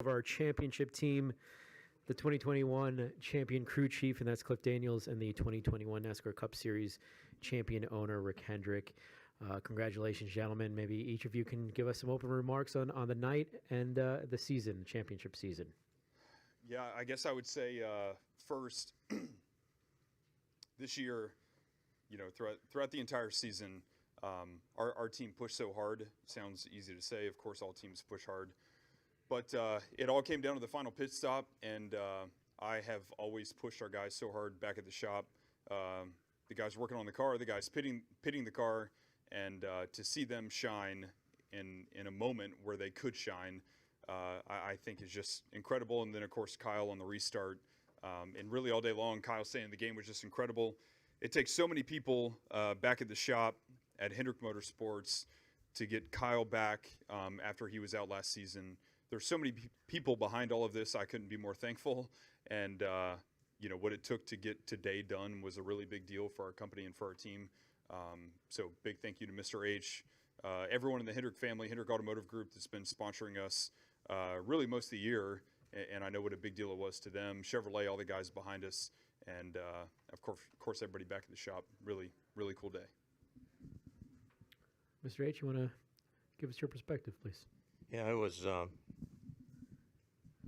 of our championship team, the 2021 champion crew chief, and that's Cliff Daniels, and the 2021 NASCAR Cup Series champion owner, Rick Hendrick. Congratulations, gentlemen. Maybe each of you can give us some open remarks on the night and the season, championship season. Yeah, I guess I would say first, this year, throughout the entire season, our team pushed so hard. Sounds easy to say. Of course, all teams push hard. But it all came down to the final pit stop, and I have always pushed our guys so hard back at the shop. The guys working on the car, the guys pitting the car, and to see them shine in a moment where they could shine, I think is just incredible. And then, of course, Kyle on the restart. And really all day long, Kyle saying the game was just incredible. It takes so many people back at the shop at Hendrick Motorsports to get Kyle back after he was out last season. There's so many people behind all of this. I couldn't be more thankful. And, what it took to get today done was a really big deal for our company and for our team. So big thank you to Mr. H, everyone in the Hendrick family, Hendrick Automotive Group that's been sponsoring us really most of the year. And I know what a big deal it was to them. Chevrolet, all the guys behind us. And, of course, everybody back at the shop. Really, really cool day. Mr. H, you want to give us your perspective, please? Yeah, it was,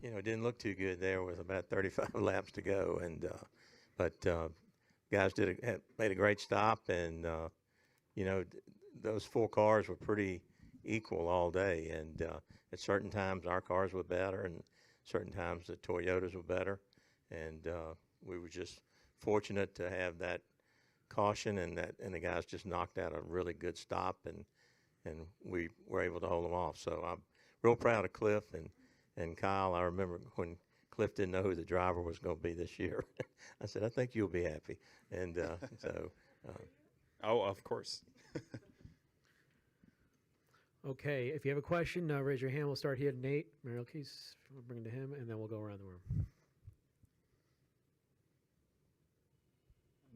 it didn't look too good there with about 35 laps to go. But guys made a great stop. And, those four cars were pretty equal all day. And at certain times, our cars were better, and certain times the Toyotas were better. And we were just fortunate to have that caution, and the guys just knocked out a really good stop, and we were able to hold them off. So I'm real proud of Cliff and Kyle. I remember when Cliff didn't know who the driver was going to be this year. I said, I think you'll be happy. And oh, of course. Okay, if you have a question, raise your hand. We'll start here. Nate, Mariel Keys, we'll bring it to him, and then we'll go around the room.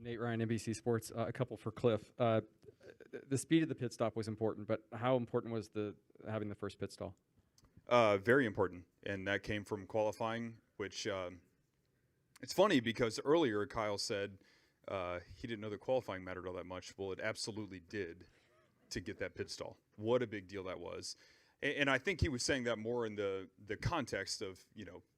Nate Ryan, NBC Sports. A couple for Cliff. The speed of the pit stop was important, but how important was having the first pit stall? Very important, and that came from qualifying, which it's funny because earlier Kyle said he didn't know that qualifying mattered all that much. Well, it absolutely did to get that pit stall. What a big deal that was. And I think he was saying that more in the context of,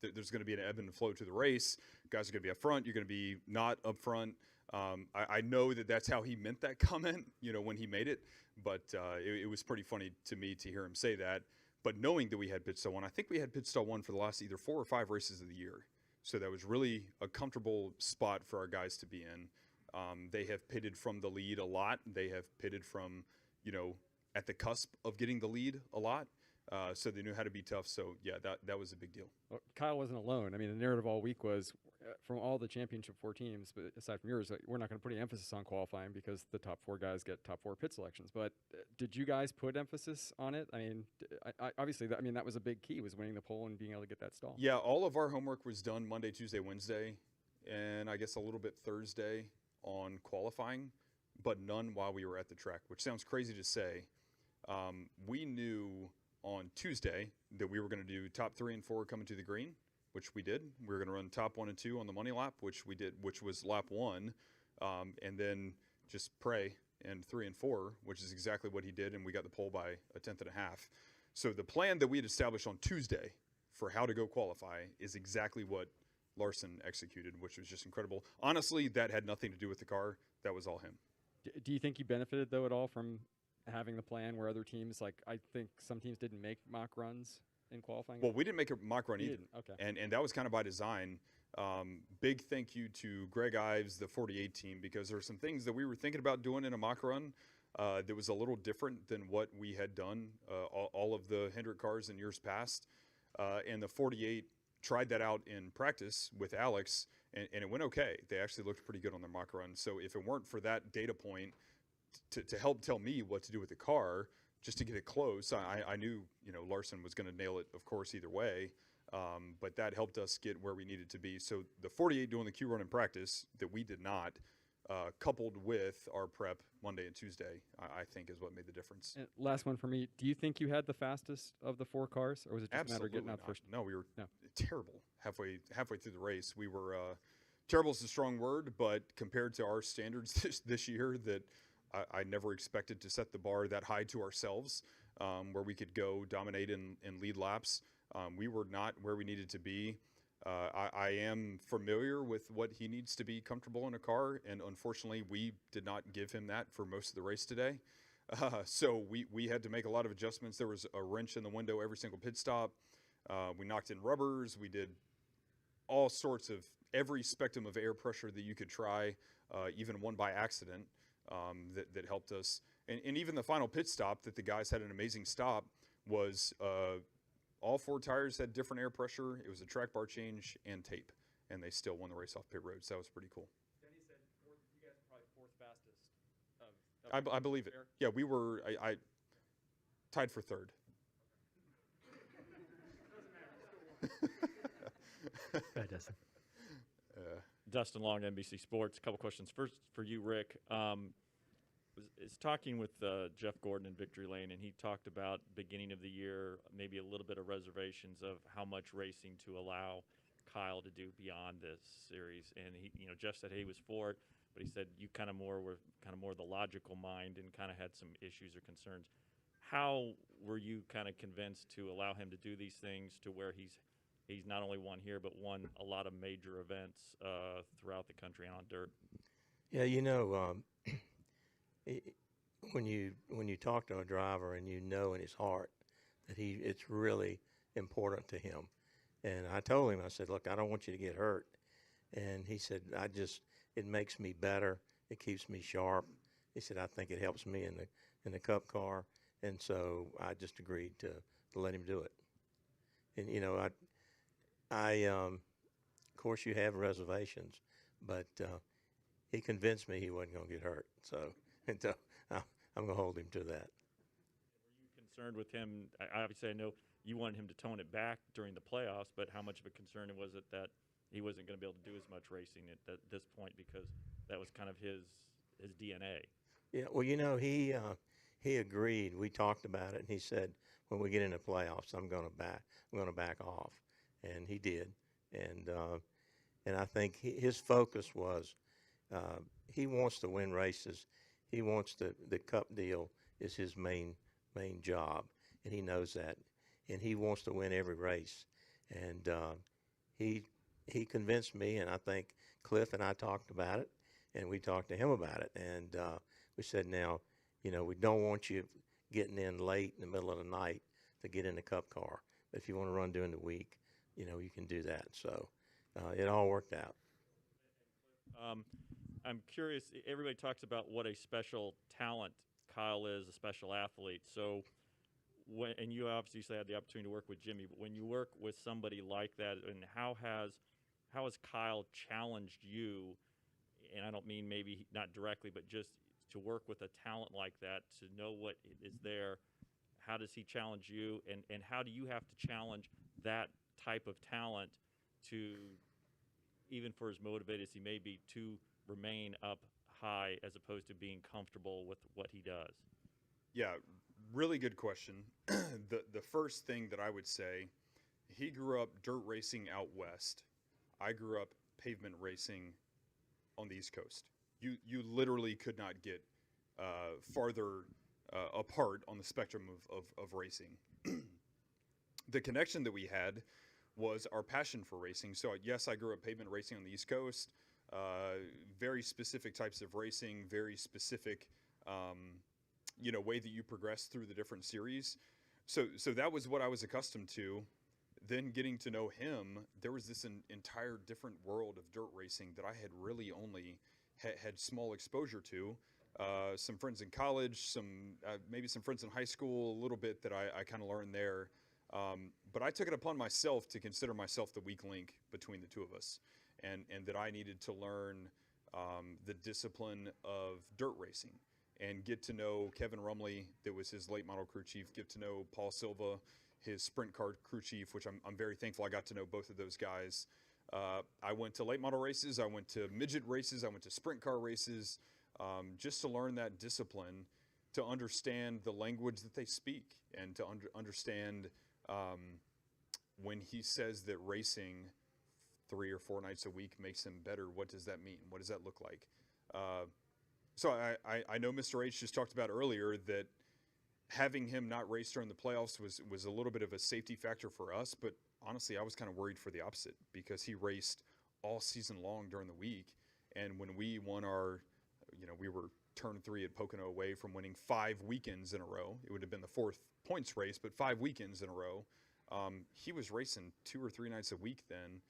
there's going to be an ebb and flow to the race. Guys are going to be up front. You're going to be not up front. I know that that's how he meant that comment, when he made it. But it was pretty funny to me to hear him say that. But knowing that we had pit stall one, I think we had pit stall one for the last either 4 or 5 races of the year. So that was really a comfortable spot for our guys to be in. They have pitted from the lead a lot. They have pitted from, at the cusp of getting the lead a lot. So they knew how to be tough. So, yeah, that was a big deal. Well, Kyle wasn't alone. I mean, the narrative all week was from all the championship 4 teams, but aside from yours, we're not going to put any emphasis on qualifying because the top 4 guys get top 4 pit selections. But did you guys put emphasis on it? I mean, obviously, that was a big key, was winning the pole and being able to get that stall. Yeah, all of our homework was done Monday, Tuesday, Wednesday, and I guess a little bit Thursday on qualifying, but none while we were at the track, which sounds crazy to say. We knew on Tuesday that we were going to do top 3 and 4 coming to the green, which we did. We were going to run top 1 and 2 on the money lap, which we did, which was lap 1, and then just pray in 3 and 4, which is exactly what he did, and we got the pole by a 1/10 and a half. So the plan that we had established on Tuesday for how to go qualify is exactly what Larson executed, which was just incredible. Honestly, that had nothing to do with the car. That was all him. Do you think you benefited, though, at all from having the plan where other teams, like I think some teams didn't make mock runs in qualifying? Well, we didn't make a mock run either. Okay. And that was kind of by design. Big thank you to Greg Ives, the 48 team, because there are some things that we were thinking about doing in a mock run that was a little different than what we had done, all of the Hendrick cars in years past. And the 48 tried that out in practice with Alex, and it went okay. They actually looked pretty good on their mock run. So if it weren't for that data point to help tell me what to do with the car, just to get it close, I knew Larson was going to nail it, of course, either way. But that helped us get where we needed to be. So the 48 doing the Q run in practice that we did not, coupled with our prep Monday and Tuesday, I think is what made the difference. And last one for me. Do you think you had the fastest of the 4 cars, or was it just a matter of getting out not. first? No, we were No. terrible halfway through the race. We were terrible is a strong word, but compared to our standards this year, that I never expected to set the bar that high to ourselves, where we could go dominate in lead laps. We were not where we needed to be. I am familiar with what he needs to be comfortable in a car, and unfortunately, we did not give him that for most of the race today. So we had to make a lot of adjustments. There was a wrench in the window every single pit stop. We knocked in rubbers. We did all sorts of every spectrum of air pressure that you could try, even one by accident, that helped us. And even the final pit stop that the guys had an amazing stop was all 4 tires had different air pressure. It was a track bar change and tape, and they still won the race off pit road. So that was pretty cool. Denny said you guys were probably 4th fastest. I believe it. Yeah, we were I tied for 3rd. Go ahead, Dustin. Dustin Long, NBC Sports. A couple questions. First for you, Rick. Was talking with Jeff Gordon in Victory Lane, and he talked about beginning of the year, maybe a little bit of reservations of how much racing to allow Kyle to do beyond this series. And he, Jeff said he was for it, but he said you were more the logical mind and kind of had some issues or concerns. How were you kind of convinced to allow him to do these things to where he's not only won here, but won a lot of major events throughout the country and on dirt? Yeah, when you talk to a driver and in his heart that it's really important to him. And I told him, I said, look, I don't want you to get hurt. And he said, it makes me better. It keeps me sharp. He said, I think it helps me in the Cup car. And so I just agreed to let him do it. And, of course, you have reservations, but he convinced me he wasn't going to get hurt. So I'm going to hold him to that. Were you concerned with him? Obviously, I know you wanted him to tone it back during the playoffs, but how much of a concern was it that he wasn't going to be able to do as much racing at this point because that was kind of his DNA? Yeah, well, he agreed. We talked about it, and he said, when we get in the playoffs, I'm going to back off, and he did. And I think his focus was he wants to win races. He wants the Cup deal is his main job, and he knows that, and he wants to win every race. And he convinced me, and I think Cliff and I talked about it, and we talked to him about it, and we said, now, we don't want you getting in late in the middle of the night to get in the Cup car. But if you want to run during the week, you can do that. So it all worked out. I'm curious, everybody talks about what a special talent Kyle is, a special athlete. So, and you obviously had the opportunity to work with Jimmy, but when you work with somebody like that, and how has Kyle challenged you, and I don't mean maybe not directly, but just to work with a talent like that, to know what is there, how does he challenge you, and how do you have to challenge that type of talent to, even for as motivated as he may be, to remain up high as opposed to being comfortable with what he does? Yeah, really good question. The first thing that I would say, he grew up dirt racing out west. I grew up pavement racing on the East Coast. You literally could not get farther apart on the spectrum of racing. The connection that we had was our passion for racing. So yes, I grew up pavement racing on the East Coast. Very specific types of racing, very specific, way that you progress through the different series. So that was what I was accustomed to. Then getting to know him, there was this entire different world of dirt racing that I had really only had small exposure to. Some friends in college, maybe some friends in high school, a little bit that I kind of learned there. But I took it upon myself to consider myself the weak link between the two of us, and that I needed to learn the discipline of dirt racing and get to know Kevin Rumley, that was his late model crew chief, get to know Paul Silva, his sprint car crew chief, which I'm very thankful I got to know both of those guys. I went to late model races. I went to midget races. I went to sprint car races, just to learn that discipline, to understand the language that they speak, and to understand when he says that racing 3 or 4 nights a week makes him better. What does that mean? What does that look like? So I know Mr. H just talked about earlier that having him not race during the playoffs was a little bit of a safety factor for us, but honestly, I was kind of worried for the opposite, because he raced all season long during the week. And when we won our, we were turn 3 at Pocono away from winning 5 weekends in a row. It would have been the 4th points race, but 5 weekends in a row. He was racing 2 or 3 nights a week then.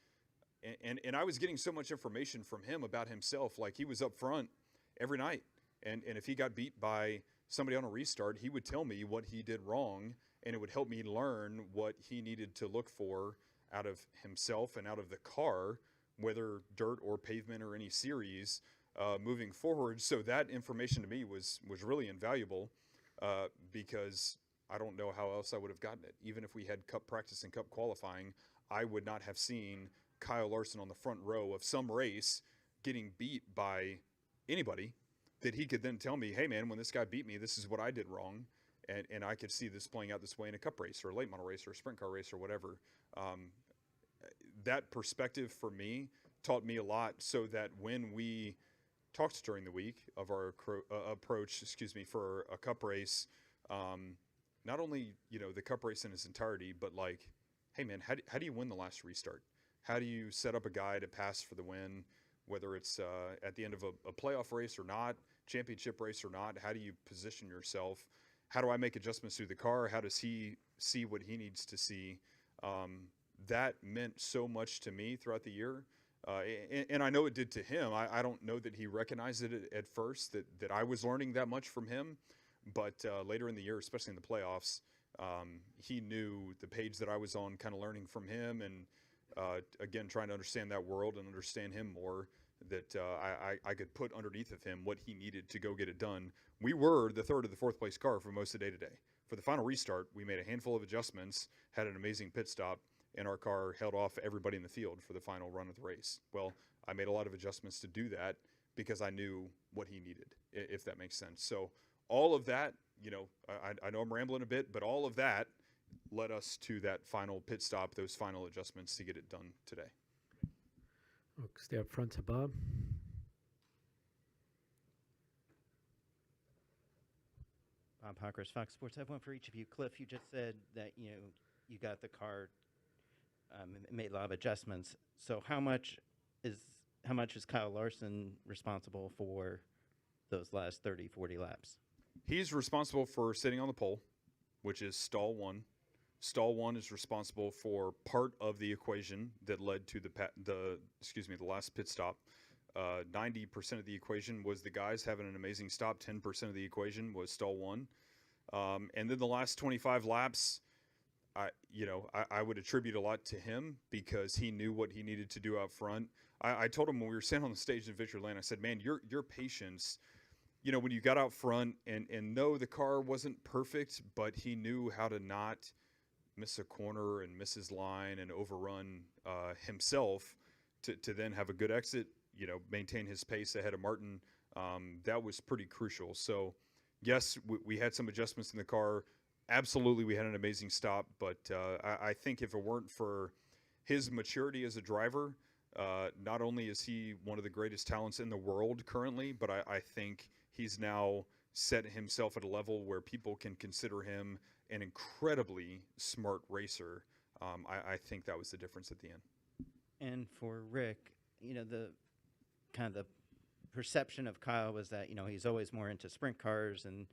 And I was getting so much information from him about himself. Like, he was up front every night. And if he got beat by somebody on a restart, he would tell me what he did wrong, and it would help me learn what he needed to look for out of himself and out of the car, whether dirt or pavement or any series, moving forward. So that information to me was really invaluable, because I don't know how else I would have gotten it. Even if we had Cup practice and Cup qualifying, I would not have seen Kyle Larson on the front row of some race getting beat by anybody, that he could then tell me, hey man, when this guy beat me, this is what I did wrong. And I could see this playing out this way in a Cup race or a late model race or a sprint car race or whatever. That perspective for me taught me a lot, so that when we talked during the week of our approach, for a Cup race, not only, the Cup race in its entirety, but like, hey man, how do you win the last restart? How do you set up a guy to pass for the win, whether it's at the end of a playoff race or not, championship race or not? How do you position yourself? How do I make adjustments through the car? How does he see what he needs to see? That meant so much to me throughout the year. And I know it did to him. I don't know that he recognized it at first, that I was learning that much from him. But later in the year, especially in the playoffs, he knew the page that I was on, kind of learning from him, and again, trying to understand that world and understand him more, that I could put underneath of him what he needed to go get it done. We were the 3rd or the 4th place car for most of the day today. For the final restart, we made a handful of adjustments, had an amazing pit stop, and our car held off everybody in the field for the final run of the race. Well, I made a lot of adjustments to do that because I knew what he needed, if that makes sense. So all of that, I know I'm rambling a bit, but all of that led us to that final pit stop, those final adjustments to get it done today. We'll stay up front to Bob. Bob Hawkers, Fox Sports. I have one for each of you. Cliff, you just said that you got the car, made a lot of adjustments. So how much is Kyle Larson responsible for those last 30, 40 laps? He's responsible for sitting on the pole, which is stall 1. Stall 1 is responsible for part of the equation that led to the last pit stop. 90% of the equation was the guys having an amazing stop. 10% of the equation was stall 1. And then the last 25 laps, I would attribute a lot to him, because he knew what he needed to do out front. I told him when we were standing on the stage in Victory Lane, I said, man, your patience, when you got out front, and no, the car wasn't perfect, but he knew how to not miss a corner and miss his line and overrun himself to then have a good exit, maintain his pace ahead of Martin. That was pretty crucial. So yes, we had some adjustments in the car. Absolutely, we had an amazing stop, but I think if it weren't for his maturity as a driver, not only is he one of the greatest talents in the world currently, but I think he's now set himself at a level where people can consider him an incredibly smart racer. I think that was the difference at the end. And for Rick, the kind of the perception of Kyle was that, he's always more into sprint cars, and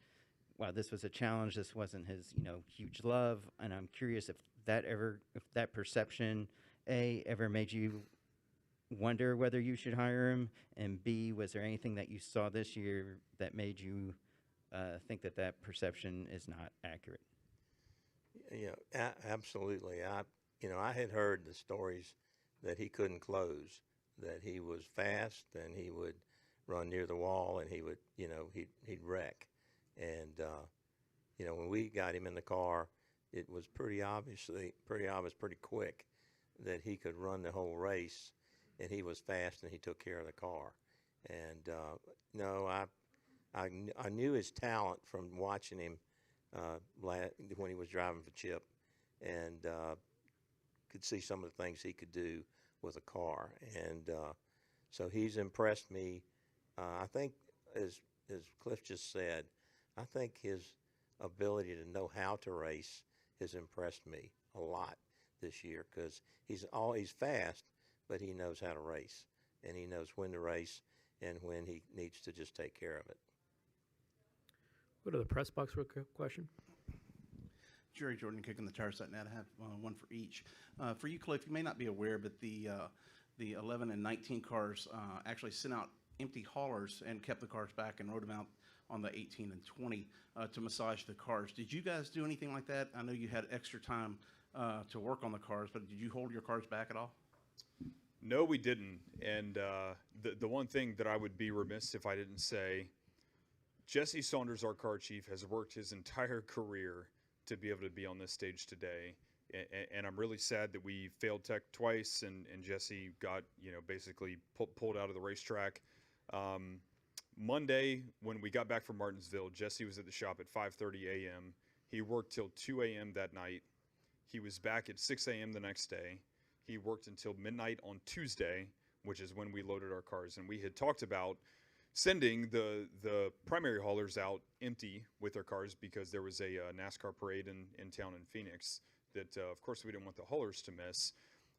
wow, this was a challenge. This wasn't his, huge love. And I'm curious if that perception, A, ever made you wonder whether you should hire him, and B, was there anything that you saw this year that made you think that perception is not accurate? Absolutely. I had heard the stories that he couldn't close, that he was fast and he would run near the wall and he would, he'd wreck. And, when we got him in the car, it was pretty obvious pretty quick that he could run the whole race, and he was fast and he took care of the car. And no, I knew his talent from watching him when he was driving for Chip, and could see some of the things he could do with a car. And so he's impressed me. I think, as Cliff just said, I think his ability to know how to race has impressed me a lot this year, because he's fast, but he knows how to race, and he knows when to race and when he needs to just take care of it. Go to the press box real quick question. Jerry Jordan kicking the tire set net. I have one for each. For you, Cliff, you may not be aware, but the 11 and 19 cars actually sent out empty haulers and kept the cars back and rode them out on the 18 and 20 to massage the cars. Did you guys do anything like that? I know you had extra time to work on the cars, but did you hold your cars back at all? No, we didn't. And the one thing that I would be remiss if I didn't say, Jesse Saunders, our car chief, has worked his entire career to be able to be on this stage today. And I'm really sad that we failed tech twice, and Jesse got, basically pulled out of the racetrack. Monday, when we got back from Martinsville, Jesse was at the shop at 5:30 a.m. He worked till 2 a.m. that night. He was back at 6 a.m. the next day. He worked until midnight on Tuesday, which is when we loaded our cars. And we had talked about sending the primary haulers out empty with their cars, because there was a NASCAR parade in town in Phoenix that, of course, we didn't want the haulers to miss.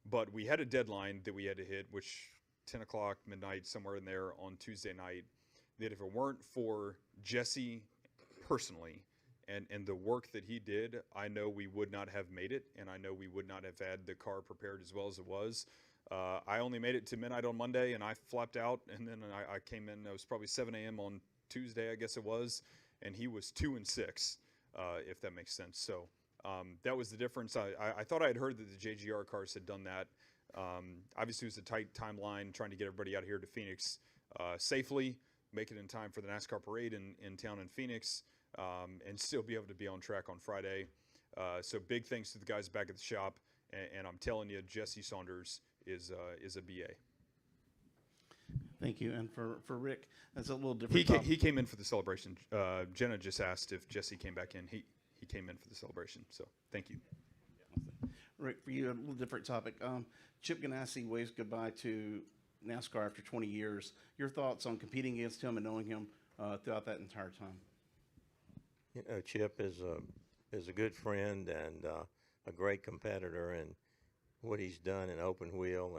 But we had a deadline that we had to hit, which 10 o'clock, midnight, somewhere in there on Tuesday night, that if it weren't for Jesse personally and the work that he did, I know we would not have made it, and I know we would not have had the car prepared as well as it was. I only made it to midnight on Monday, and I flapped out, and then I came in. It was probably 7 a.m. on Tuesday, I guess it was, and he was 2 and 6, if that makes sense. So that was the difference. I thought I had heard that the JGR cars had done that. Obviously, it was a tight timeline trying to get everybody out here to Phoenix safely, make it in time for the NASCAR parade in town in Phoenix, and still be able to be on track on Friday. So big thanks to the guys back at the shop, and I'm telling you, Jesse Saunders is a BA. Thank you. And for Rick, that's a little different. He came in for the celebration. Jenna just asked if Jesse came back in. He came in for the celebration. So thank you. Rick, for you, a little different topic. Chip Ganassi waves goodbye to NASCAR after 20 years. Your thoughts on competing against him and knowing him throughout that entire time? Chip is a good friend and a great competitor, and what he's done in open wheel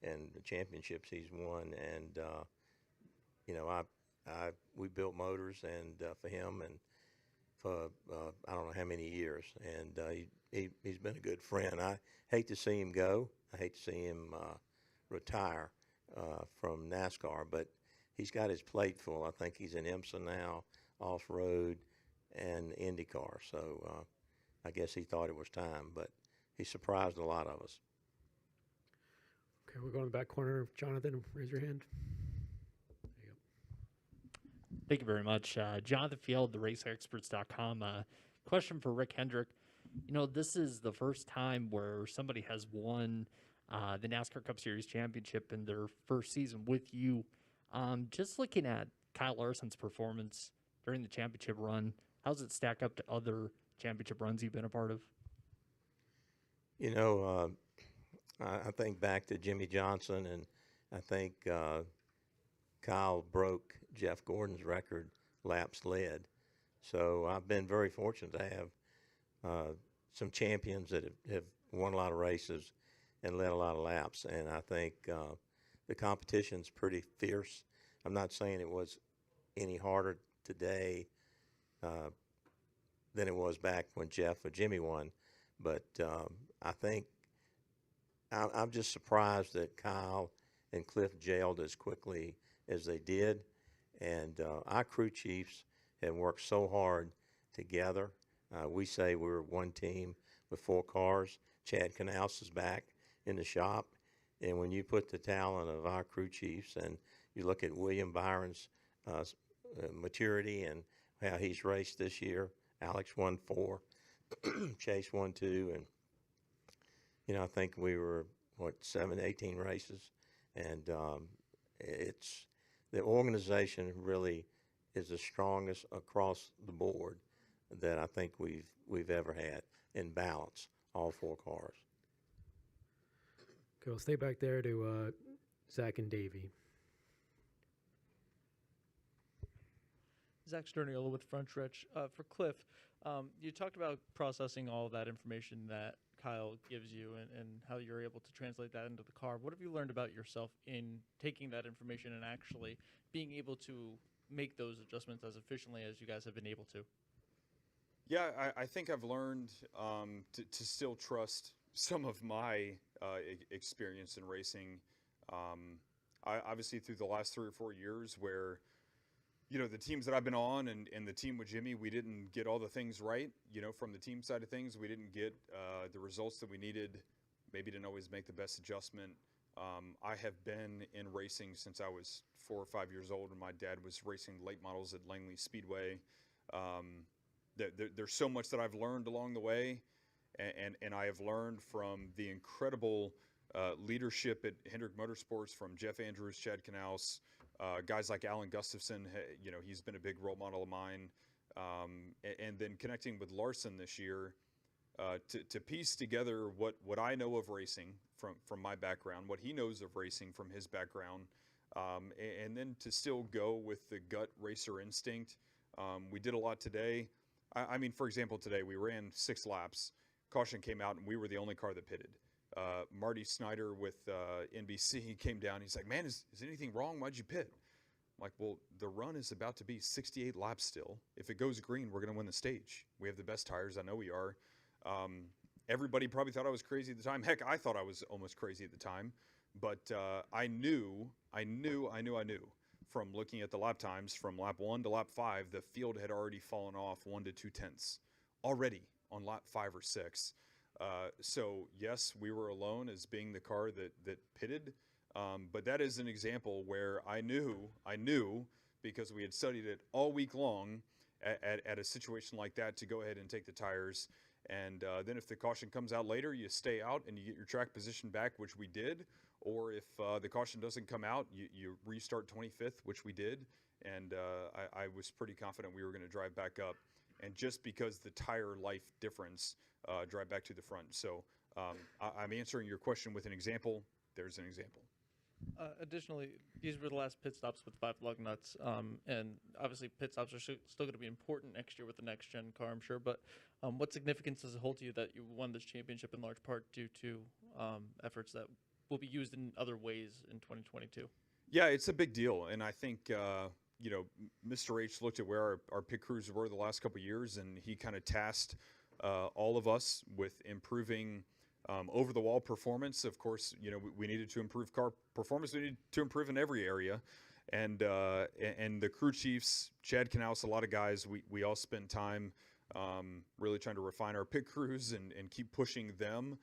and the championships he's won. And we built motors and for him and for I don't know how many years, and he's been a good friend. I hate to see him go. I hate to see him retire from NASCAR, but he's got his plate full. I think he's in IMSA now, off-road, and IndyCar. So I guess he thought it was time, but he surprised a lot of us. Okay, we're going to the back corner. Jonathan, raise your hand. There you go. Thank you very much. Jonathan Field, the raceexperts.com. Question for Rick Hendrick. This is the first time where somebody has won the NASCAR Cup Series championship in their first season with you. Just looking at Kyle Larson's performance during the championship run, how does it stack up to other championship runs you've been a part of? I think back to Jimmy Johnson, and I think Kyle broke Jeff Gordon's record laps led. So I've been very fortunate to have some champions that have won a lot of races and led a lot of laps. And I think the competition's pretty fierce. I'm not saying it was any harder today than it was back when Jeff or Jimmy won. But I think I'm just surprised that Kyle and Cliff jailed as quickly as they did. And our crew chiefs have worked so hard together. We say we're one team with 4 cars. Chad Knaus is back in the shop. And when you put the talent of our crew chiefs and you look at William Byron's maturity and how he's raced this year, Alex won 4, Chase won 2, and I think we were, 18 races, and it's the organization really is the strongest across the board that I think we've ever had in balance, all 4 cars. Okay, we'll stay back there to Zach and Davey. Zach Sterniolo with Front Stretch. For Cliff, you talked about processing all of that information that Kyle gives you and how you're able to translate that into the car. What have you learned about yourself in taking that information and actually being able to make those adjustments as efficiently as you guys have been able to? Yeah, I think I've learned to still trust some of my experience in racing. Obviously, through the last 3 or 4 years where, the teams that I've been on and the team with Jimmy, we didn't get all the things right, from the team side of things. We didn't get the results that we needed, maybe didn't always make the best adjustment. I have been in racing since I was 4 or 5 years old, and my dad was racing late models at Langley Speedway. There's so much that I've learned along the way, and I have learned from the incredible leadership at Hendrick Motorsports from Jeff Andrews, Chad Knaus, guys like Alan Gustafson. He's been a big role model of mine. And then connecting with Larson this year to piece together what I know of racing from my background, what he knows of racing from his background, and then to still go with the gut racer instinct. We did a lot today. I mean, for example, today we ran 6 laps. Caution came out, and we were the only car that pitted. Marty Snyder with NBC came down. He's like, man, is anything wrong? Why'd you pit? I'm like, well, the run is about to be 68 laps still. If it goes green, we're going to win the stage. We have the best tires. I know we are. Everybody probably thought I was crazy at the time. Heck, I thought I was almost crazy at the time. But I knew from looking at the lap times from lap 1 to lap 5, the field had already fallen off 1 to 2 tenths already on lap 5 or 6. So yes, we were alone as being the car that pitted, but that is an example where I knew because we had studied it all week long at a situation like that to go ahead and take the tires, and then if the caution comes out later, you stay out and you get your track position back, which we did, or if the caution doesn't come out, you restart 25th, which we did, and I was pretty confident we were going to drive back up, and just because the tire life difference, drive back to the front. So I'm answering your question with an example. There's an example. Additionally, these were the last pit stops with 5 lug nuts, and obviously pit stops are still going to be important next year with the next gen car, I'm sure. But what significance does it hold to you that you won this championship in large part due to efforts that will be used in other ways in 2022? Yeah, it's a big deal, and I think Mr. H looked at where our pit crews were the last couple of years, and he kind of tasked all of us with improving over-the-wall performance. Of course, we needed to improve car performance. We needed to improve in every area. And the crew chiefs, Chad Knaus, a lot of guys, we all spend time really trying to refine our pit crews and keep pushing them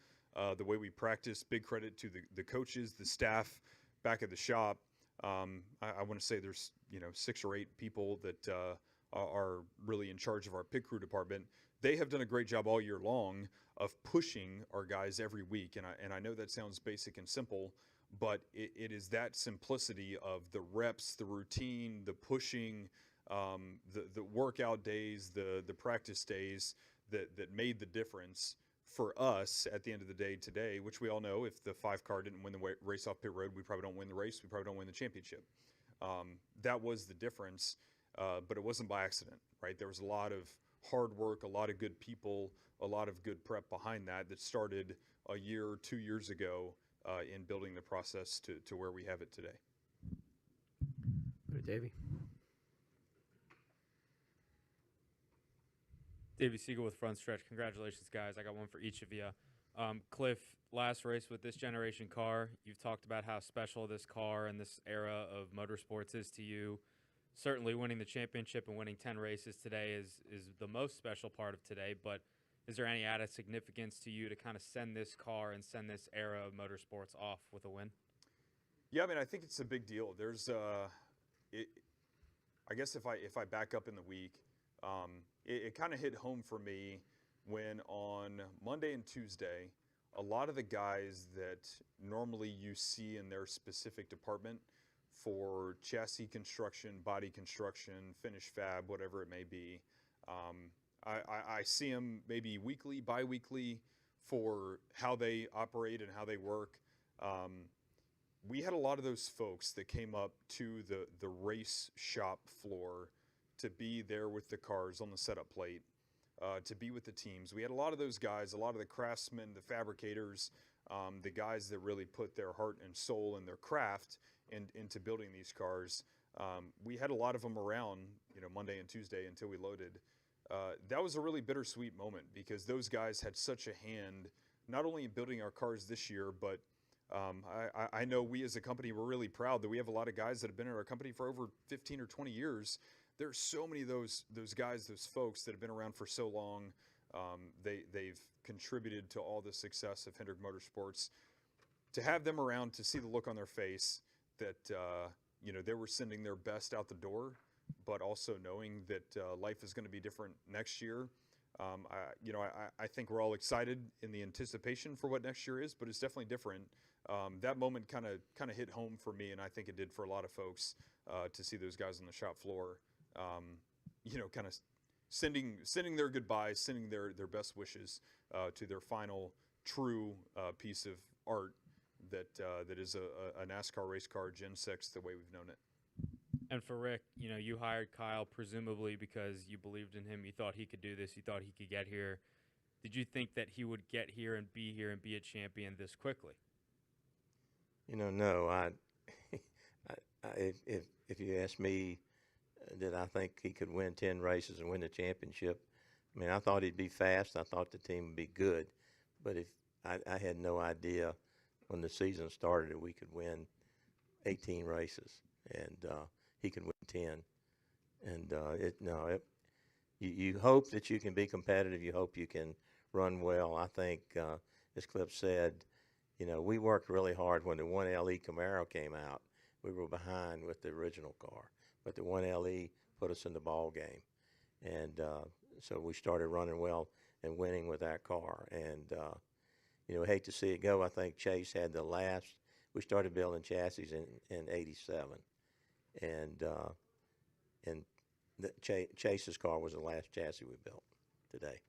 the way we practice. Big credit to the coaches, the staff back at the shop. I want to say there's 6 or 8 people that are really in charge of our pit crew department. They have done a great job all year long of pushing our guys every week, and I know that sounds basic and simple, but it is that simplicity of the reps, the routine, the pushing, the workout days, the practice days that made the difference for us at the end of the day today, which we all know if the 5 car didn't win the race off pit road, we probably don't win the race, we probably don't win the championship. That was the difference, but it wasn't by accident, right? There was a lot of hard work, a lot of good people, a lot of good prep behind that started a year or 2 years ago in building the process to where we have it today. Go to Davey. Davey Siegel with Front Stretch. Congratulations, guys. I got one for each of you. Cliff, last race with this generation car, you've talked about how special this car and this era of motorsports is to you. Certainly winning the championship and winning 10 races today is the most special part of today, but is there any added significance to you to kind of send this car and send this era of motorsports off with a win? Yeah, I mean, I think it's a big deal. There's, I guess if I back up in the week, it kind of hit home for me when on Monday and Tuesday a lot of the guys that normally you see in their specific department for chassis construction, body construction, finish fab, whatever it may be, I see them maybe weekly, bi-weekly for how they operate and how they work. We had a lot of those folks that came up to the race shop floor to be there with the cars on the setup plate, to be with the teams. We had a lot of those guys, a lot of the craftsmen, the fabricators, the guys that really put their heart and soul and their craft into building these cars. We had a lot of them around, Monday and Tuesday until we loaded. That was a really bittersweet moment because those guys had such a hand, not only in building our cars this year, but I know we as a company, we're really proud that we have a lot of guys that have been in our company for over 15 or 20 years. There's so many of those guys, those folks that have been around for so long. They've contributed to all the success of Hendrick Motorsports. To have them around, to see the look on their face that they were sending their best out the door, but also knowing that life is going to be different next year. I think we're all excited in the anticipation for what next year is, but it's definitely different. That moment kind of hit home for me, and I think it did for a lot of folks to see those guys on the shop floor. Kind of sending their goodbyes, sending their best wishes to their final true piece of art that is a NASCAR race car Gen 6 the way we've known it. And for Rick, you hired Kyle presumably because you believed in him. You thought he could do this. You thought he could get here. Did you think that he would get here and be a champion this quickly? No. If you ask me, did I think he could win 10 races and win the championship? I mean, I thought he'd be fast. I thought the team would be good. But if I had no idea when the season started that we could win 18 races and he could win 10. And you hope that you can be competitive. You hope you can run well. I think, as Cliff said, we worked really hard when the 1LE Camaro came out. We were behind with the original car, but the 1LE put us in the ball game. And so we started running well and winning with that car. And, hate to see it go. I think Chase had the last. We started building chassis in 87. And Chase's car was the last chassis we built today.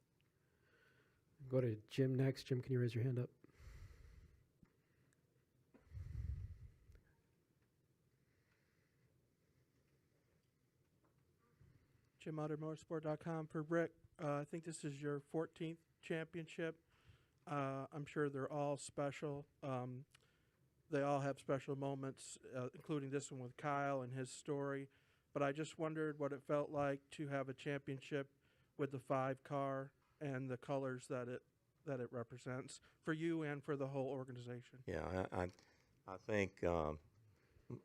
Go to Jim next. Jim, can you raise your hand up? Jim Motorsport.com for Rick. I think this is your 14th championship. I'm sure they're all special. They all have special moments, including this one with Kyle and his story. But I just wondered what it felt like to have a championship with the 5 car and the colors that it represents for you and for the whole organization. Yeah, I think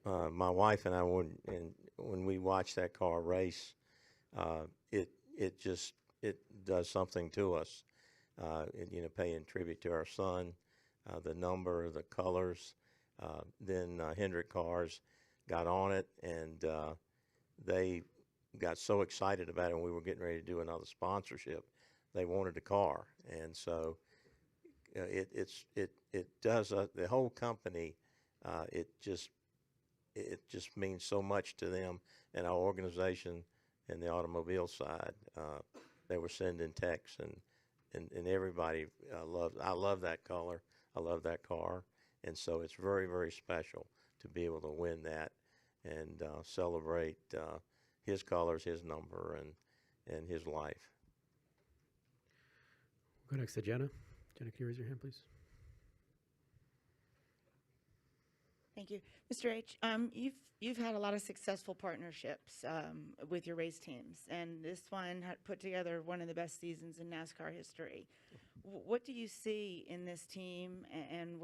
my wife and I, when we watch that car race, it does something to us. Paying tribute to our son, the number, the colors. Then Hendrick Cars got on it, and they got so excited about it when we were getting ready to do another sponsorship. They wanted the car, and so it does the whole company. It just means so much to them and our organization and the automobile side. They were sending texts and everybody I love that color. I love that car. And so it's very, very special to be able to win that and celebrate his colors, his number, and his life. We'll go next to Jenna. Jenna, can you raise your hand, please? Thank you. Mr. H., you've had a lot of successful partnerships with your race teams, and this one had put together one of the best seasons in NASCAR history. What do you see in this team, and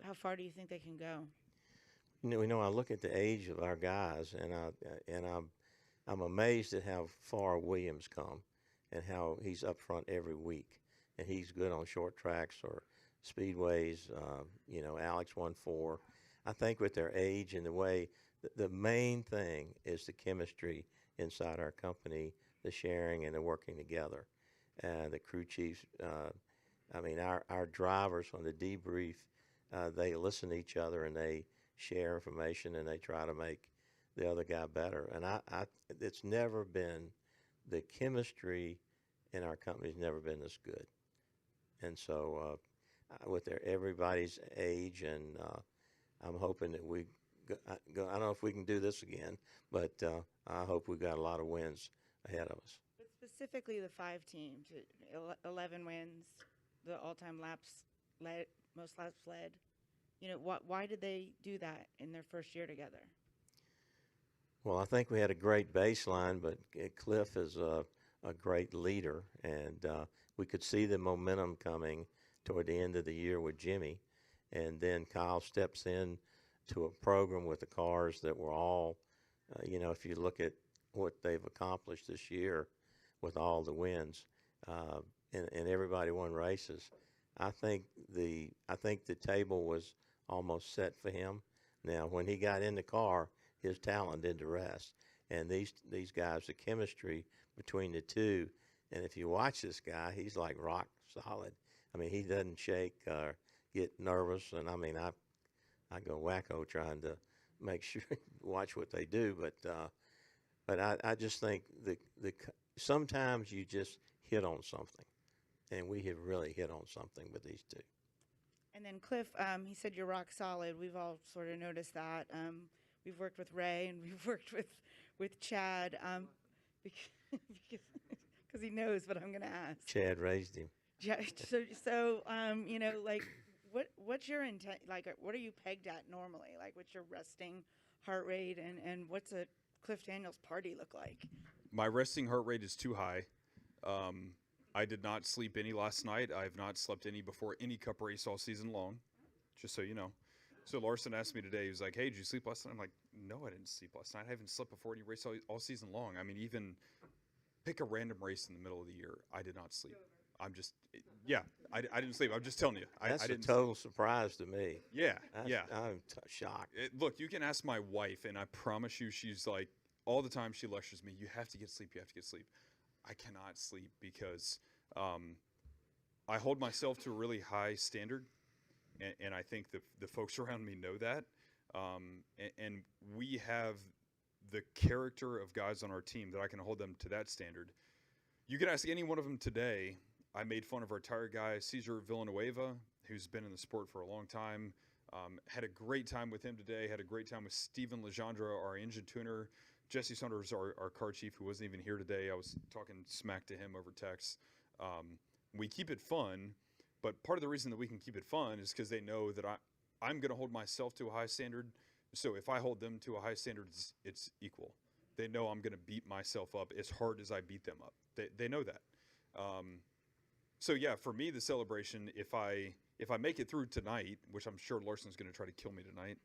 how far do you think they can go? I look at the age of our guys, and I'm amazed at how far Williams come, and how he's up front every week, and he's good on short tracks or speedways. Alex won 4. I think with their age and the way, the main thing is the chemistry inside our company, the sharing and the working together. The crew chiefs, I mean, our drivers on the debrief, they listen to each other and they share information and they try to make the other guy better. And it's never been, the chemistry in our company's never been this good. And so with everybody's age, and I'm hoping that I don't know if we can do this again, but I hope we've got a lot of wins ahead of us. But specifically the 5 teams, 11 wins, the all-time most laps led. You know, why did they do that in their first year together? Well, I think we had a great baseline, but Cliff is a great leader, and we could see the momentum coming toward the end of the year with Jimmy, and then Kyle steps in to a program with the cars that were all, if you look at what they've accomplished this year with all the wins, and everybody won races. I think the table was almost set for him. Now, when he got in the car, his talent did the rest. And these guys, the chemistry between the two, and if you watch this guy, he's like rock solid. I mean, he doesn't shake or get nervous, and I mean, I go wacko trying to make sure watch what they do, but I just think sometimes you just hit on something, and we have really hit on something with these two. And then Cliff, he said you're rock solid. We've all sort of noticed that. We've worked with Ray and we've worked with Chad because he knows what I'm going to ask. Chad raised him. Yeah. So like, what's your intent? Like, what are you pegged at normally? Like, what's your resting heart rate, and what's a Cliff Daniels party look like? My resting heart rate is too high. I did not sleep any last night. I have not slept any before any Cup race all season long, just so you know. So Larson asked me today, he was like, hey, did you sleep last night? I'm like, no, I didn't sleep last night. I haven't slept before any race all season long. I mean, even pick a random race in the middle of the year, I did not sleep. I'm just, I didn't sleep. I'm just telling you. That's I didn't a total surprise to me. Yeah, I'm shocked. Look, you can ask my wife, and I promise you, she's like, all the time she lectures me, you have to get sleep, you have to get sleep. I cannot sleep because I hold myself to a really high standard, and I think the folks around me know that. And we have the character of guys on our team that I can hold them to that standard. You can ask any one of them today. I made fun of our tire guy, Cesar Villanueva, who's been in the sport for a long time. Had a great time with him today. Had a great time with Steven Legendre, our engine tuner. Jesse Saunders, our car chief, who wasn't even here today. I was talking smack to him over text. We keep it fun, but part of the reason that we can keep it fun is because they know that I'm going to hold myself to a high standard. So if I hold them to a high standard, it's equal. They know I'm going to beat myself up as hard as I beat them up. They know that. So yeah, for me, the celebration, if I make it through tonight, which I'm sure Larson's going to try to kill me tonight.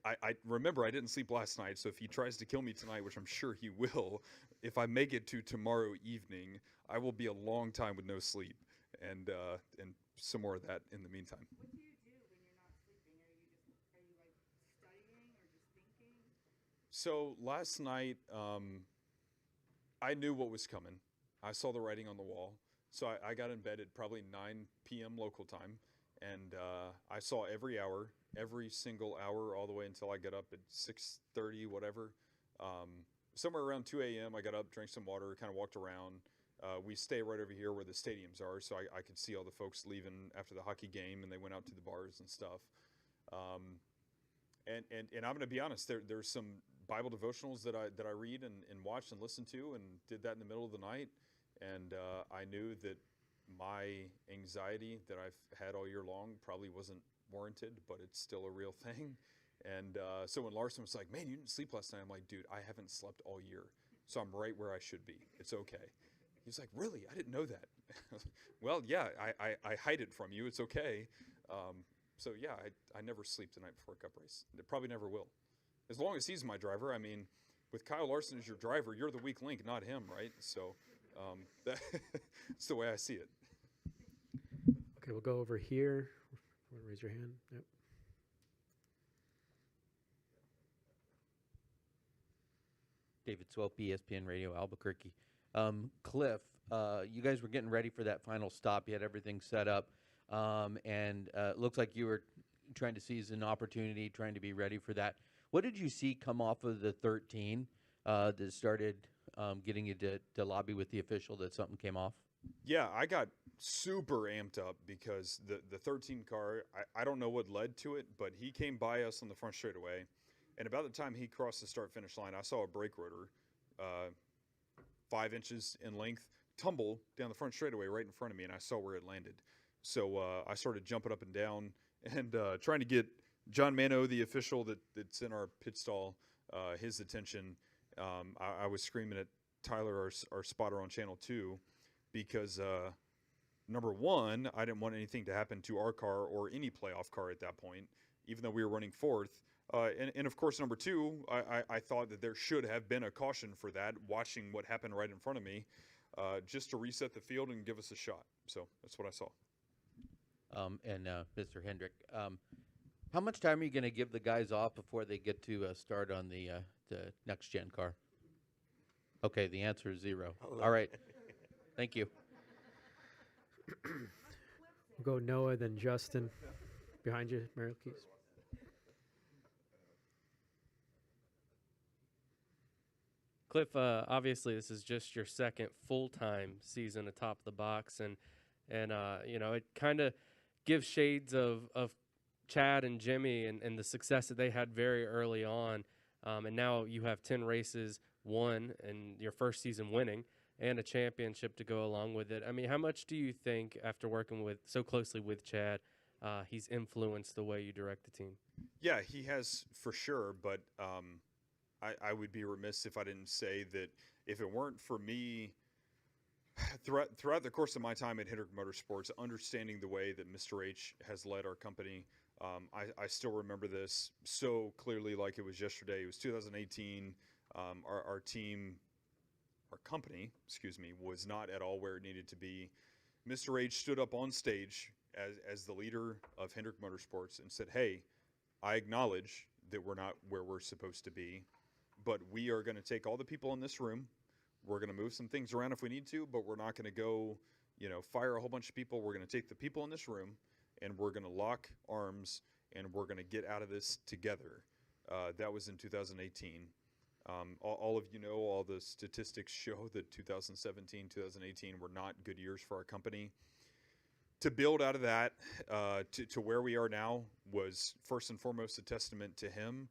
I remember I didn't sleep last night, so if he tries to kill me tonight, which I'm sure he will, if I make it to tomorrow evening, I will be a long time with no sleep, and some more of that in the meantime. What do you do when you're not sleeping? Are you like studying or just thinking? So last night, I knew what was coming. I saw the writing on the wall. So I got in bed at probably 9 p.m. local time, and I saw every single hour, all the way until I got up at 6:30, whatever. Somewhere around 2 a.m., I got up, drank some water, kind of walked around. We stay right over here where the stadiums are, so I could see all the folks leaving after the hockey game, and they went out to the bars and stuff. And I'm going to be honest, there's some Bible devotionals that I read and watch and listen to, and did that in the middle of the night. And I knew that my anxiety that I've had all year long probably wasn't warranted, but it's still a real thing. And so when Larson was like, man, you didn't sleep last night, I'm like, dude, I haven't slept all year, so I'm right where I should be. It's okay. He's like, really? I didn't know that. Well, yeah, I hide it from you. It's okay. So yeah, I never sleep the night before a Cup race. It probably never will. As long as he's my driver. I mean, with Kyle Larson as your driver, you're the weak link, not him, right? So that's the way I see it. Okay, we'll go over here. Want to raise your hand? Yep. David Swelp, ESPN Radio Albuquerque. Cliff, you guys were getting ready for that final stop. You had everything set up, and it looks like you were trying to seize an opportunity, trying to be ready for that. What did you see come off of the 13 that started getting you to lobby with the official that something came off? Yeah, I got super amped up because the 13 car, I don't know what led to it, but he came by us on the front straightaway. And about the time he crossed the start-finish line, I saw a brake rotor 5 inches in length tumble down the front straightaway right in front of me, and I saw where it landed. So I started jumping up and down and trying to get John Mano, the official that's in our pit stall, his attention. I was screaming at Tyler, our spotter on Channel 2, because number one, I didn't want anything to happen to our car or any playoff car at that point, even though we were running fourth. And of course, number two, I thought that there should have been a caution for that, watching what happened right in front of me, just to reset the field and give us a shot. So that's what I saw. Mr. Hendrick, how much time are you going to give the guys off before they get to start on the next-gen car? Okay, the answer is 0. All right. Thank you. We'll go Noah, then Justin. Behind you, Meryl Keys. Cliff, obviously this is just your second full-time season atop the box, and you know, it kind of gives shades of Chad and Jimmy and the success that they had very early on, and now you have 10 races won and your first season winning and a championship to go along with it. I mean, how much do you think, after working with so closely with Chad, he's influenced the way you direct the team? Yeah, he has for sure, but I would be remiss if I didn't say that if it weren't for me, throughout the course of my time at Hendrick Motorsports, understanding the way that Mr. H has led our company, I still remember this so clearly like it was yesterday. It was 2018. Our team, our company, was not at all where it needed to be. Mr. H stood up on stage as the leader of Hendrick Motorsports and said, "Hey, I acknowledge that we're not where we're supposed to be, but we are going to take all the people in this room. We're going to move some things around if we need to, but we're not going to go, fire a whole bunch of people. We're going to take the people in this room, and we're going to lock arms, and we're going to get out of this together." That was in 2018. All of you know, all the statistics show that 2017, 2018 were not good years for our company. To build out of that to where we are now was first and foremost a testament to him.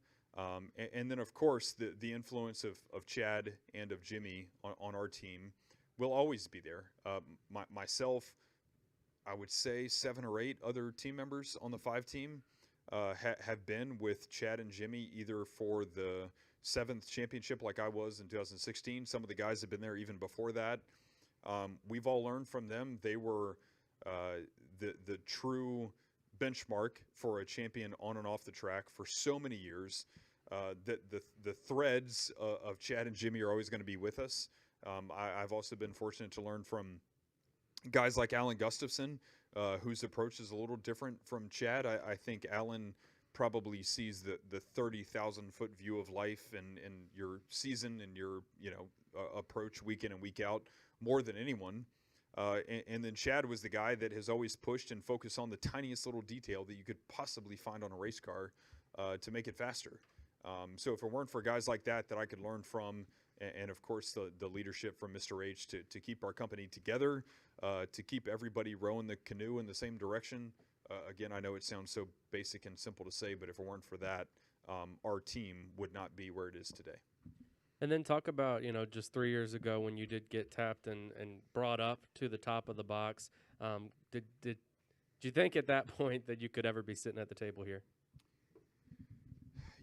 And then, of course, the influence of Chad and of Jimmy on our team will always be there. Myself, I would say 7 or 8 other team members on the 5 team have been with Chad and Jimmy either for the 7th championship like I was in 2016. Some of the guys have been there even before that. We've all learned from them. They were the true benchmark for a champion on and off the track for so many years. The threads of Chad and Jimmy are always going to be with us. I've also been fortunate to learn from guys like Alan Gustafson, whose approach is a little different from Chad. I think Alan probably sees the 30,000-foot view of life and your season and your approach week in and week out more than anyone. And then Chad was the guy that has always pushed and focused on the tiniest little detail that you could possibly find on a race car to make it faster. So if it weren't for guys like that I could learn from, and of course the leadership from Mr. H to keep our company together, to keep everybody rowing the canoe in the same direction. Again, I know it sounds so basic and simple to say, but if it weren't for that, our team would not be where it is today. And then talk about, just 3 years ago when you did get tapped and brought up to the top of the box. Did you think at that point that you could ever be sitting at the table here?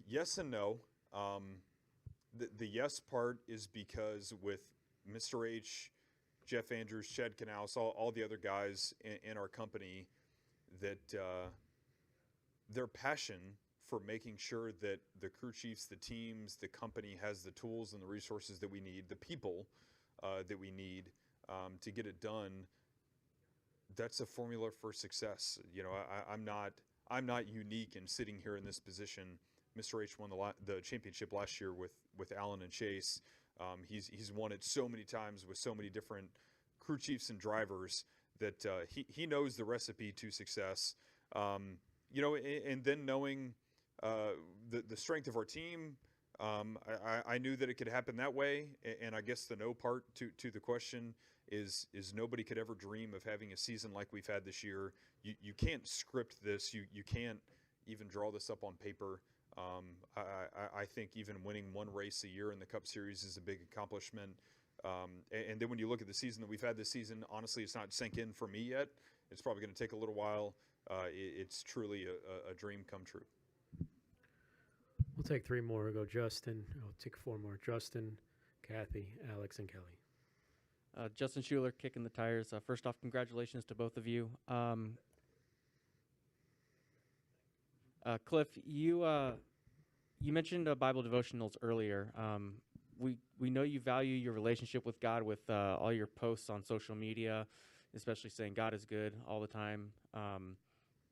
Yes and no. The yes part is because with Mr. H, Jeff Andrews, Chad Knaus, all the other guys in our company, that their passion for making sure that the crew chiefs, the teams, the company has the tools and the resources that we need, the people that we need to get it done. That's a formula for success. I'm not unique in sitting here in this position. Mr. H won the championship last year with Alan and Chase. He's won it so many times with so many different crew chiefs and drivers that he knows the recipe to success. And then knowing the strength of our team, I knew that it could happen that way. And I guess the no part to the question is nobody could ever dream of having a season like we've had this year. You can't script this. You can't even draw this up on paper. I think even winning one race a year in the Cup Series is a big accomplishment. And then when you look at the season that we've had this season, honestly, it's not sunk in for me yet. It's probably going to take a little while. It's truly a dream come true. We'll take 3 more. We'll go Justin. I'll take 4 more. Justin, Kathy, Alex, and Kelly. Justin Schuler kicking the tires. First off, congratulations to both of you. Cliff, you mentioned Bible devotionals earlier. We know you value your relationship with God with all your posts on social media, especially saying God is good all the time.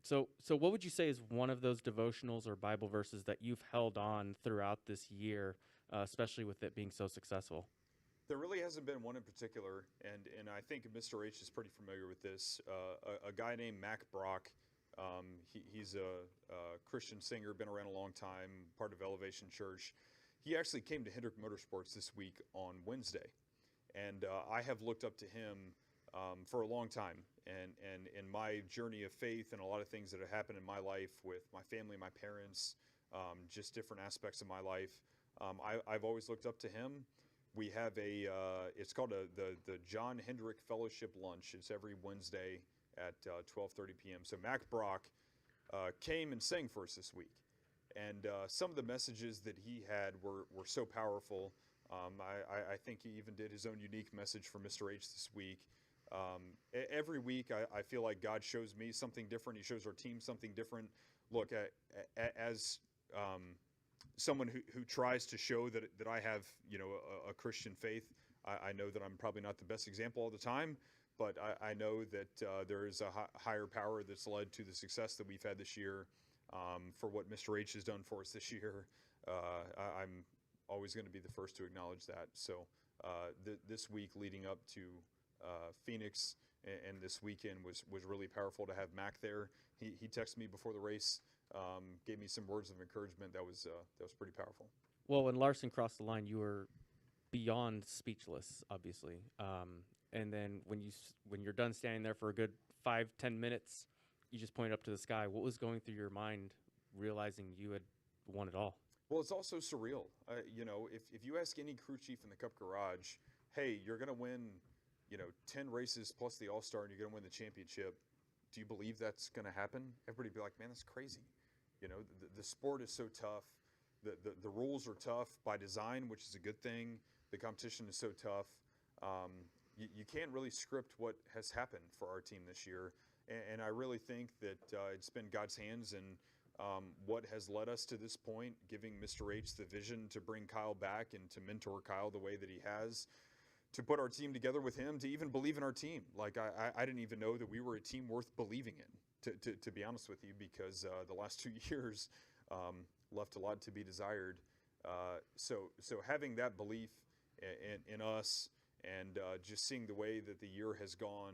So what would you say is one of those devotionals or Bible verses that you've held on throughout this year, especially with it being so successful? There really hasn't been one in particular, and I think Mr. H is pretty familiar with this. A guy named Mac Brock, he's a Christian singer, been around a long time, part of Elevation Church. He actually came to Hendrick Motorsports this week on Wednesday, and I have looked up to him for a long time, and in my journey of faith and a lot of things that have happened in my life with my family, my parents, just different aspects of my life. I've always looked up to him. We have it's called the John Hendrick Fellowship Lunch. It's every Wednesday at 12:30 p.m. So Mac Brock came and sang for us this week. And some of the messages that he had were so powerful. I think he even did his own unique message for Mr. H this week. Every week, I feel like God shows me something different. He shows our team something different. Look, as someone who tries to show that I have, a Christian faith, I know that I'm probably not the best example all the time, but I know that there is a higher power that's led to the success that we've had this year. For what Mr. H has done for us this year, I'm always going to be the first to acknowledge that. So this week leading up to Phoenix and this weekend was really powerful to have Mac there. He texted me before the race, gave me some words of encouragement. That was pretty powerful. Well, when Larson crossed the line, you were beyond speechless, obviously. And then when you're done standing there for a good 5-10 minutes, you just pointed up to the sky. What was going through your mind, realizing you had won it all? Well, it's also surreal. If you ask any crew chief in the Cup Garage, hey, you're going to win, 10 races plus the All-Star, and you're going to win the championship. Do you believe that's going to happen? Everybody would be like, man, that's crazy. The sport is so tough. The rules are tough by design, which is a good thing. The competition is so tough. You can't really script what has happened for our team this year. And I really think that it's been God's hands and what has led us to this point, giving Mr. H the vision to bring Kyle back and to mentor Kyle the way that he has, to put our team together with him, to even believe in our team. Like, I didn't even know that we were a team worth believing in, to be honest with you, because the last 2 years left a lot to be desired. So having that belief in us and just seeing the way that the year has gone,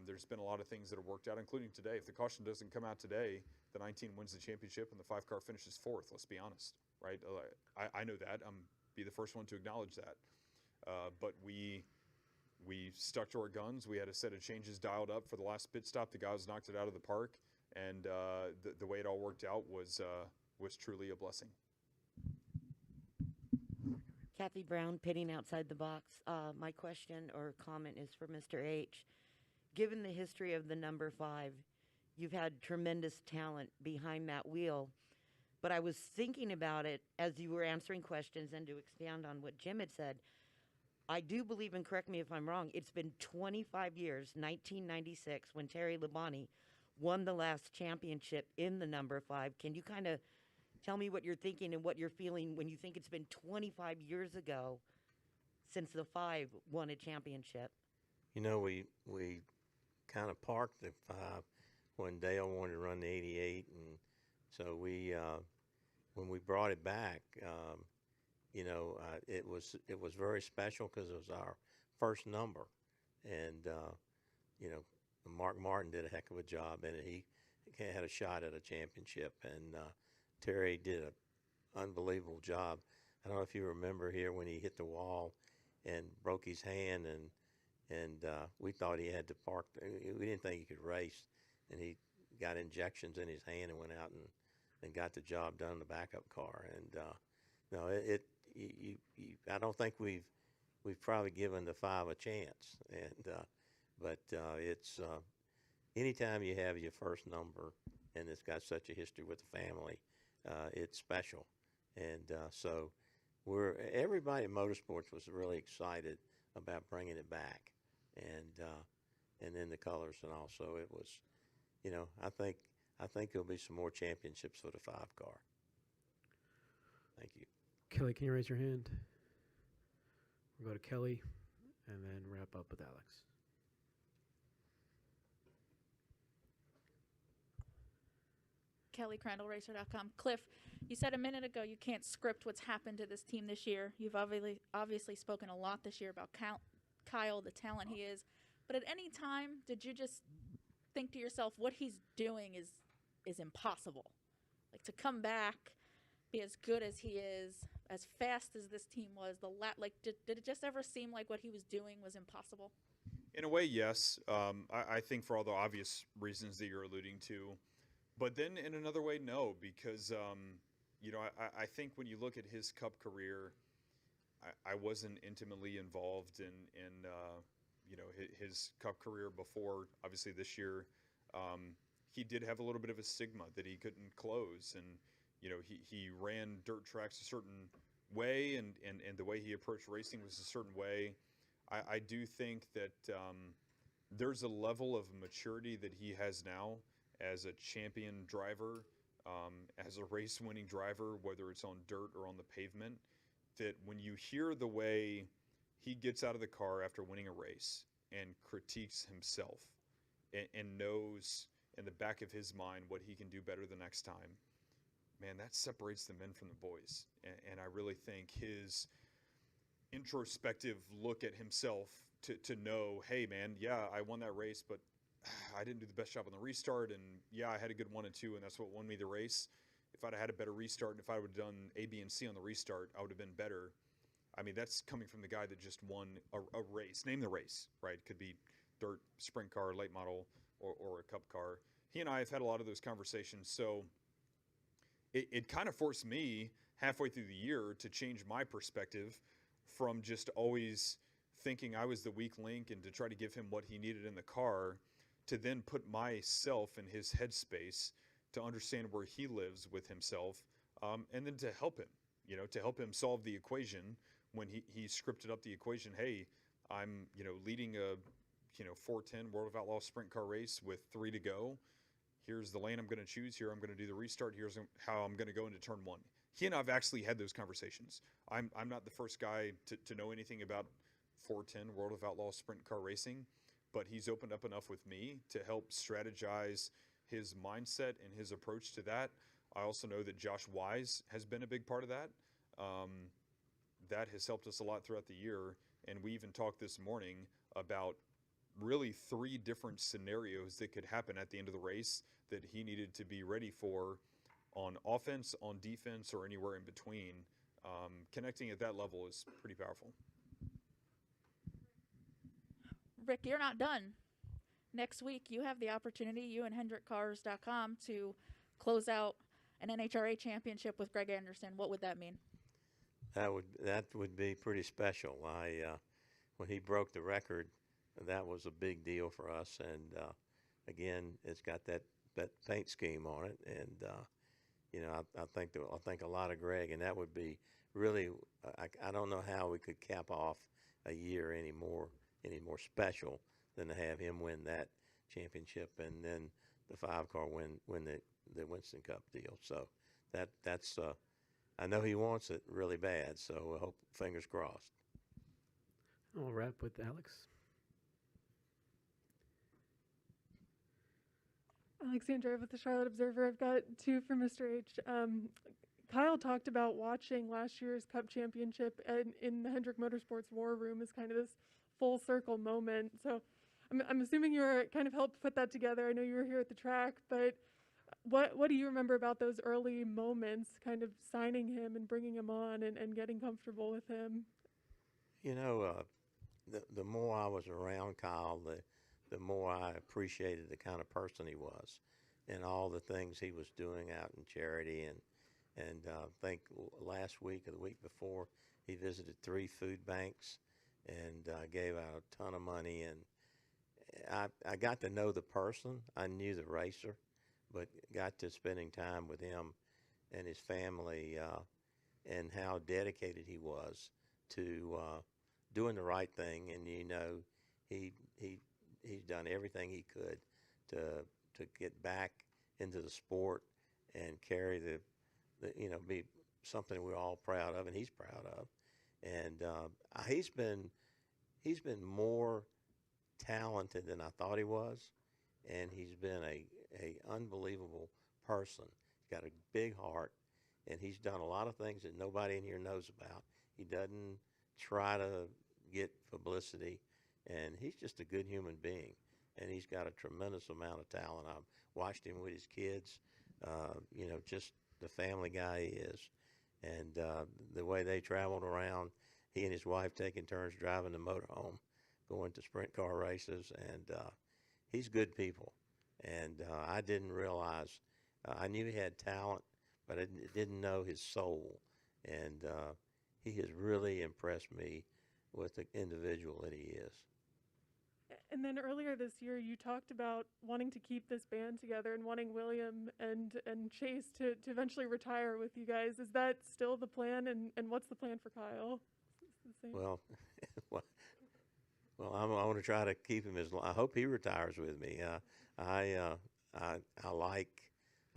there's been a lot of things that have worked out, including today. If the caution doesn't come out today, the 19 wins the championship and the 5-car finishes 4th. Let's be honest, right? I know that. I'm be the first one to acknowledge that. But we stuck to our guns. We had a set of changes dialed up for the last pit stop. The guys knocked it out of the park, and the way it all worked out was truly a blessing. Kathy Brown, pitting outside the box. My question or comment is for Mr. H. Given the history of the number 5, you've had tremendous talent behind that wheel. But I was thinking about it as you were answering questions, and to expand on what Jim had said, I do believe, and correct me if I'm wrong, it's been 25 years, 1996, when Terry Labonte won the last championship in the number 5. Can you kind of tell me what you're thinking and what you're feeling when you think it's been 25 years ago since the 5 won a championship? We kind of parked the 5 when Dale wanted to run the 88, and so when we brought it back, it was very special because it was our first number, and you know, Mark Martin did a heck of a job, and he had a shot at a championship, and Terry did an unbelievable job. I don't know if you remember here when he hit the wall and broke his hand, and we thought he had to park. We didn't think he could race, and he got injections in his hand and went out and got the job done in the backup car. And no, I don't think we've probably given the 5 a chance. And but it's anytime you have your first number and it's got such a history with the family, it's special. And so everybody in motorsports was really excited about bringing it back, and then the colors, and also it was, you know, I think there'll be some more championships for the 5 car. Thank you. Kelly, can you raise your hand? We'll go to Kelly, and then wrap up with Alex. Kelly, CrandallRacer.com. Cliff, you said a minute ago you can't script what's happened to this team this year. You've obviously spoken a lot this year about Kyle, the talent he is. But at any time, did you just think to yourself, what he's doing is impossible? Like, to come back, be as good as he is, as fast as this team was, did it just ever seem like what he was doing was impossible? In a way, yes. I think for all the obvious reasons that you're alluding to. But then in another way, no, because, you know, I think when you look at his Cup career, I wasn't intimately involved in you know, his Cup career before. Obviously this year, he did have a little bit of a stigma that he couldn't close. And, you know, he ran dirt tracks a certain way, and the way he approached racing was a certain way. I do think that there's a level of maturity that he has now as a champion driver, as a race-winning driver, whether it's on dirt or on the pavement, that when you hear the way he gets out of the car after winning a race and critiques himself and knows in the back of his mind what he can do better the next time, man, that separates the men from the boys. And I really think his introspective look at himself to know, hey, man, yeah, I won that race, but I didn't do the best job on the restart, and yeah, I had a good 1 and 2, and that's what won me the race. If I'd had a better restart, and if I would have done A, B, and C on the restart, I would have been better. I mean, that's coming from the guy that just won a race. Name the race, right? Could be dirt, sprint car, late model, or a Cup car. He and I have had a lot of those conversations, so it kind of forced me halfway through the year to change my perspective from just always thinking I was the weak link and to try to give him what he needed in the car, to then put myself in his headspace to understand where he lives with himself, and then to help him, you know, to help him solve the equation when he scripted up the equation. Hey, I'm, you know, leading a, you know, 410 World of Outlaws sprint car race with 3 to go. Here's the lane I'm going to choose. Here I'm going to do the restart. Here's how I'm going to go into turn 1. He and I have actually had those conversations. I'm not the first guy to know anything about 410 World of Outlaws sprint car racing, but he's opened up enough with me to help strategize his mindset and his approach to that. I also know that Josh Wise has been a big part of that. That has helped us a lot throughout the year, and we even talked this morning about really 3 different scenarios that could happen at the end of the race that he needed to be ready for on offense, on defense, or anywhere in between. Connecting at that level is pretty powerful. Rick, you're not done. Next week, you have the opportunity, you and HendrickCars.com, to close out an NHRA championship with Greg Anderson. What would that mean? That would be pretty special. When he broke the record, that was a big deal for us. And again, it's got that paint scheme on it, and you know, I think a lot of Greg, and that would be really. I don't know how we could cap off a year any more special than to have him win that championship, and then the 5 car win the Winston Cup deal. So that's I know he wants it really bad, so I hope, fingers crossed. We'll wrap with Alex. Alexandra with the Charlotte Observer. I've got 2 for Mr. H. Kyle talked about watching last year's Cup Championship in the Hendrick Motorsports War Room as kind of this full circle moment. So I'm assuming you were kind of helped put that together. I know you were here at the track, but what do you remember about those early moments, kind of signing him and bringing him on and getting comfortable with him? You know, the more I was around Kyle, the more I appreciated the kind of person he was and all the things he was doing out in charity. And I think last week or the week before, he visited 3 food banks and gave out a ton of money. And I got to know the person. I knew the racer, but got to spending time with him and his family and how dedicated he was to doing the right thing. And, you know, he's done everything he could to get back into the sport and carry the you know, be something we're all proud of and he's proud of. And he's been more talented than I thought he was, and he's been a unbelievable person. He's got a big heart, and he's done a lot of things that nobody in here knows about. He doesn't try to get publicity, and he's just a good human being, and he's got a tremendous amount of talent. I've watched him with his kids, you know, just the family guy he is, and the way they traveled around, he and his wife taking turns driving the motorhome, going to sprint car races, and he's good people. And I didn't realize, I knew he had talent, but I didn't know his soul. And he has really impressed me with the individual that he is. And then earlier this year, you talked about wanting to keep this band together and wanting William and Chase to eventually retire with you guys. Is that still the plan? And what's the plan for Kyle? Well, I want to try to keep him I hope he retires with me. I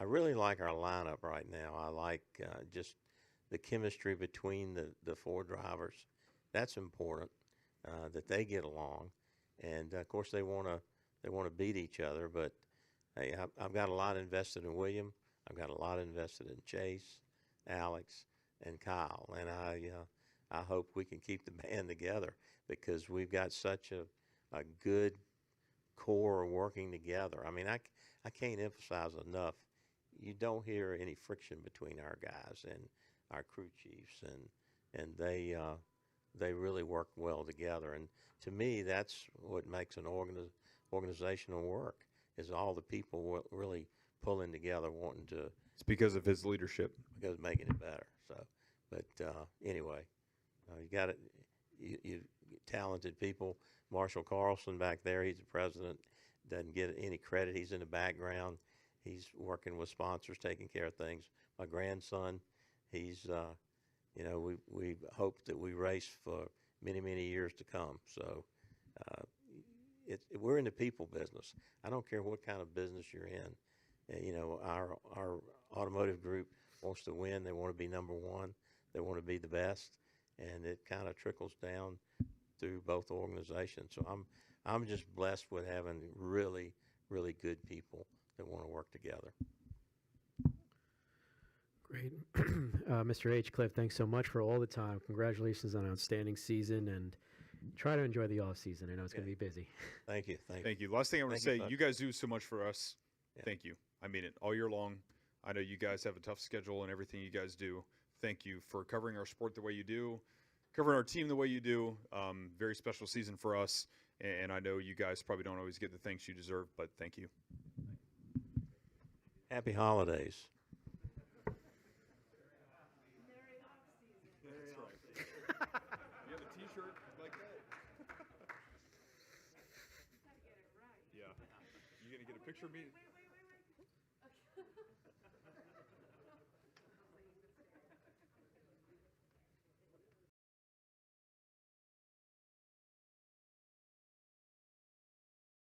really like our lineup right now. I like just the chemistry between the 4 drivers. That's important, that they get along. And of course they want to beat each other, but hey, I've got a lot invested in William. I've got a lot invested in Chase, Alex, and Kyle, and I hope we can keep the band together because we've got such a good core working together. I mean, I can't emphasize enough. You don't hear any friction between our guys and our crew chiefs, and they really work well together. And to me, that's what makes an organizational work, is all the people really pulling together, wanting to. It's because of his leadership. Because of making it better. So, but anyway, you got it. You talented people. Marshall Carlson back there, he's the president. Doesn't get any credit. He's in the background. He's working with sponsors, taking care of things. My grandson, he's. You know, we hope that we race for many, many years to come. So we're in the people business. I don't care what kind of business you're in. You know, our automotive group wants to win. They want to be number one. They want to be the best, and it kind of trickles down through both organizations. So I'm just blessed with having really, really good people that want to work together. Great. Mr. H. Cliff, thanks so much for all the time. Congratulations on an outstanding season, and try to enjoy the off season. I know it's going to be busy. Thank you. Thank you. Last thing I want to say, you guys do so much for us. Yeah. Thank you. I mean it all year long. I know you guys have a tough schedule and everything you guys do. Thank you for covering our sport the way you do, covering our team the way you do. Very special season for us, and I know you guys probably don't always get the thanks you deserve, but thank you. Happy holidays. You have a T-shirt like that? Yeah. You gonna get a picture of me?